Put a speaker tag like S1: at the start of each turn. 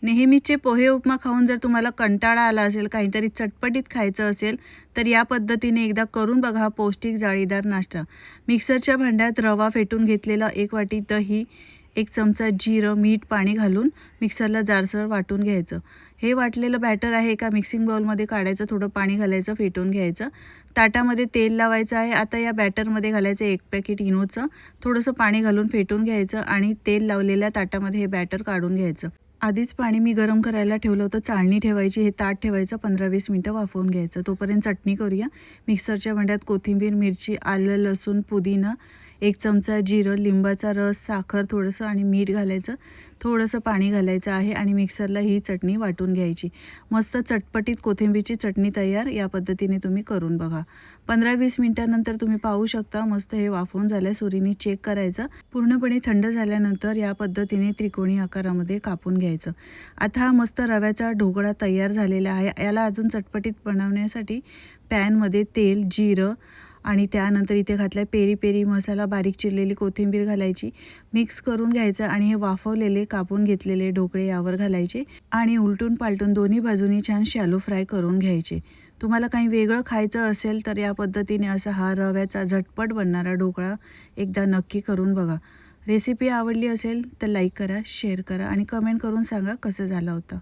S1: नेहमीचे पोहे उपमा खाऊन जर तुम्हाला कंटाळा आला असेल, काहीतरी चटपटीत खायचं असेल, तर या पद्धतीने एकदा करून बघा. पौष्टिक जाळीदार नाश्ता. मिक्सरच्या भांड्यात रवा फेटून घेतलेला 1 वाटी दही, 1 चमचा जिरं, मीठ, पाणी घालून मिक्सरला जाडसर वाटून घ्यायचं. हे वाटलेलं बॅटर आहे एका मिक्सिंग बाउलमध्ये काढायचं, थोडं पाणी घालायचं, फेटून घ्यायचं. ताटामध्ये तेल लावायचं आहे. आता या बॅटरमध्ये घालायचं 1 पॅकेट इनोचं, थोडंसं पाणी घालून फेटून घ्यायचं आणि तेल लावलेल्या ताटामध्ये हे बॅटर काढून घ्यायचं. आधीच पाणी मी गरम करायला ठेवलं होतं. चाळणी ठेवायची, हे ताट ठेवायचं, 15-20 मिनटं वाफवून घ्यायचं. तोपर्यंत चटणी करूया. मिक्सरच्या भांड्यात कोथिंबीर, मिरची, आलं, लसूण, पुदिना, 1 चमचा जिरं, लिंबाचा रस, साखर थोडंसं आणि मीठ घालायचं. थोडंसं पाणी घालायचं आहे आणि मिक्सरला ही चटणी वाटून घ्यायची. मस्त चटपटीत कोथिंबीरची चटणी तयार. या पद्धतीने तुम्ही करून बघा. 15-20 मिनटानंतर तुम्ही पाहू शकता मस्त हे वाफवून झालं. सुरीने चेक करायचं. पूर्णपणे थंड झाल्यानंतर या पद्धतीने त्रिकोणी आकारामध्ये कापून घ्यायचं. आता हा मस्त रव्याचा ढोकळा तयार झालेला आहे. याला अजून चटपटीत बनवण्यासाठी पॅनमध्ये तेल, जिरं आणि त्यानंतर इथे घातला पेरी पेरी मसाला, बारीक चिरलेली कोथिंबीर घालायची, मिक्स करून घ्यायचं आणि हे वाफवलेले कापून घेतलेले ढोकळे यावर घालायचे आणि उलटून पालटून दोन्ही बाजूनी छान शॅलो फ्राय करून घ्यायचे. तुम्हाला काही वेगळं खायचं असेल तर या पद्धतीने असा हा रव्याचा झटपट बनणारा ढोकळा एकदा नक्की करून बघा. रेसिपी आवडली असेल तर लाईक करा, शेअर करा आणि कमेंट करून सांगा कसं झालं होतं.